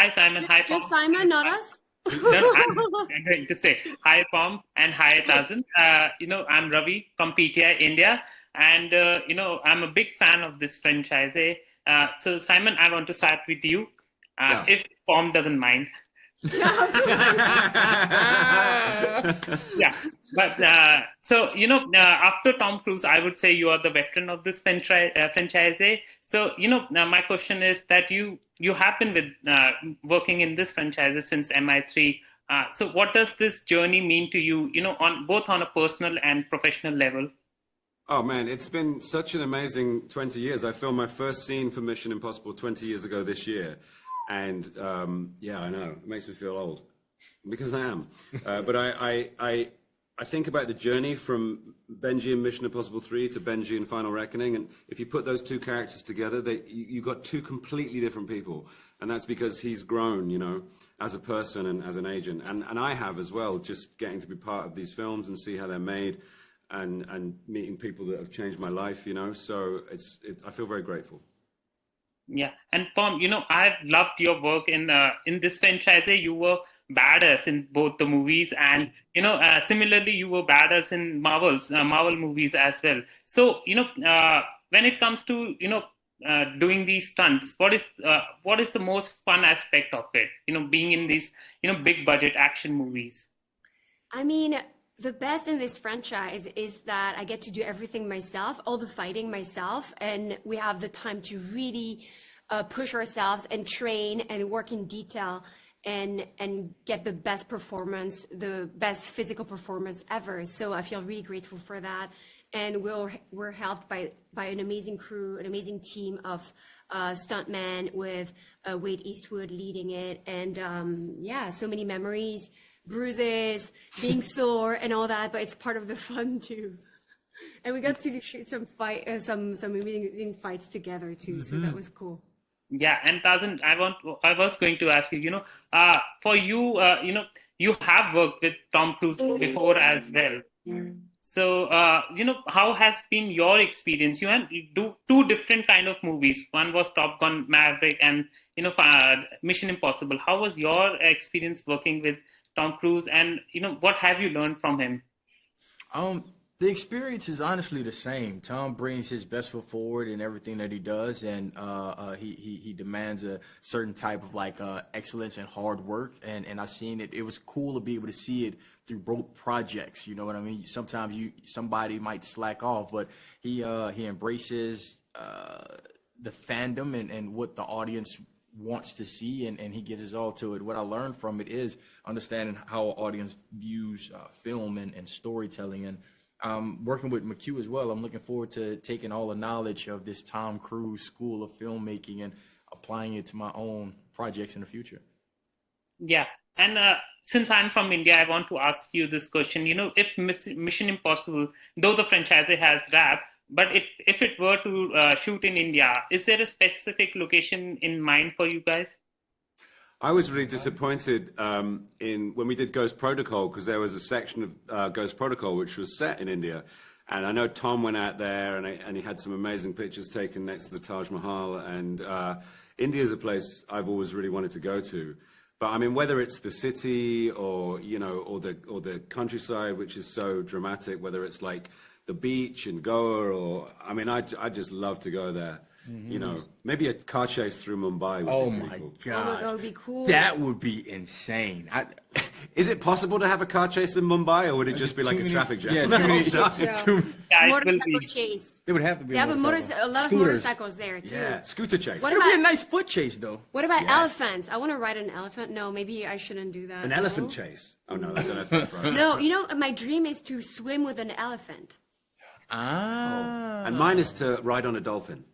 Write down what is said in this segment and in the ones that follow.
Hi, Simon. Hi, Just Pom. Simon, not us? No, I'm going to say hi, Pom, and hi, Tarzan. I'm Ravi from PTI India, and I'm a big fan of this franchise. So, Simon, I want to start with you, Yeah. if Pom doesn't mind. Yeah, but after Tom Cruise, I would say you are the veteran of this franchise. So my question is that you have been with working in this franchise since MI3. So what does this journey mean to you? On both on a personal and professional level. Oh man, it's been such an amazing 20 years. I filmed my first scene for Mission Impossible 20 years ago this year, and yeah, I know it makes me feel old. Because I am, but I think about the journey from Benji in Mission Impossible 3 to Benji in Final Reckoning, and if you put those two characters together, you got two completely different people, and that's because he's grown, as a person and as an agent, and I have as well, just getting to be part of these films and see how they're made, and meeting people that have changed my life, So I feel very grateful. Yeah, and Pom, I've loved your work in this franchise. You were badass in both the movies, and similarly you were badass in Marvel movies as well. So when it comes to doing these stunts, what is the most fun aspect of it, being in these big budget action movies? I mean, the best in this franchise is that I get to do everything myself, all the fighting myself, and we have the time to really push ourselves and train and work in detail and get the best performance, the best physical performance ever. So I feel really grateful for that. And we're helped by an amazing crew, an amazing team of stuntmen with Wade Eastwood leading it. And so many memories, bruises, being sore and all that, but it's part of the fun too. And we got to shoot some amazing fights together too. So that was cool. Yeah, and Tarzan, I was going to ask you, for you, you have worked with Tom Cruise before as well. So, how has been your experience? You do two different kind of movies. One was Top Gun Maverick and, Mission Impossible. How was your experience working with Tom Cruise, and, what have you learned from him? The experience is honestly the same. Tom brings his best foot forward in everything that he does, and he demands a certain type of excellence and hard work. And I seen it. It was cool to be able to see it through both projects. You know what I mean? Sometimes somebody might slack off, but he embraces the fandom and what the audience wants to see, and he gives his all to it. What I learned from it is understanding how an audience views film and storytelling, and working with McHugh as well. I'm looking forward to taking all the knowledge of this Tom Cruise school of filmmaking and applying it to my own projects in the future. Yeah, and since I'm from India, I want to ask you this question. If Mission Impossible, though the franchise has wrapped, but if it were to shoot in India, is there a specific location in mind for you guys? I was really disappointed when we did Ghost Protocol, because there was a section of Ghost Protocol which was set in India, and I know Tom went out there and he had some amazing pictures taken next to the Taj Mahal, and India is a place I've always really wanted to go to. But I mean, whether it's the city or or the countryside, which is so dramatic, whether it's like the beach in Goa, or I mean, I just love to go there. Maybe a car chase through Mumbai would be cool. God, that would be cool. That would be insane. Is it possible to have a car chase in Mumbai, or would it just be like a traffic jam? Yeah, Motorcycle chase. It would have to be. They have a lot of motorcycles there too. Yeah, scooter chase. It would be a nice foot chase, though. What about elephants? I want to ride an elephant. No, maybe I shouldn't do that. An elephant chase? Oh no, I don't know if that's right. No, my dream is to swim with an elephant. And mine is to ride on a dolphin.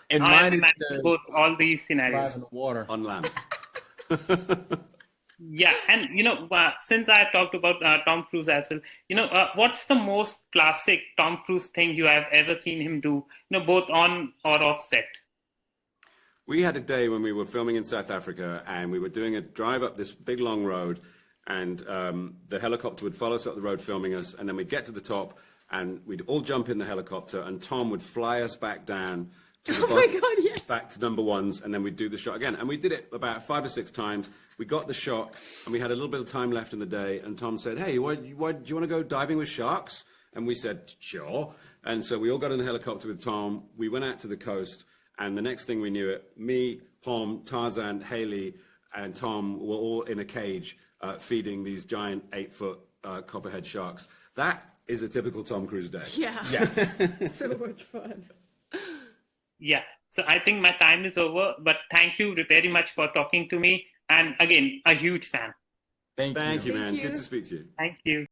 And mine is both all these scenarios in the water on land. Yeah, and since I talked about Tom Cruise as well, what's the most classic Tom Cruise thing you have ever seen him do? Both on or off set. We had a day when we were filming in South Africa, and we were doing a drive up this big long road, and the helicopter would follow us up the road filming us, and then we'd get to the top, and we'd all jump in the helicopter, and Tom would fly us back down Oh my God, yes. back to number ones, and then we'd do the shot again. And we did it about 5 or 6 times. We got the shot, and we had a little bit of time left in the day, and Tom said, hey, do you want to go diving with sharks? And we said, sure. And so we all got in the helicopter with Tom. We went out to the coast, and the next thing we knew it, me, Pom, Tarzan, Haley, and Tom were all in a cage feeding these giant 8-foot copperhead sharks. That is a typical Tom Cruise day. Yeah. Yes. So much fun. Yeah. So I think my time is over, but thank you very much for talking to me. And again, a huge fan. Thank you. Thank you, man. Thank you. Good to speak to you. Thank you.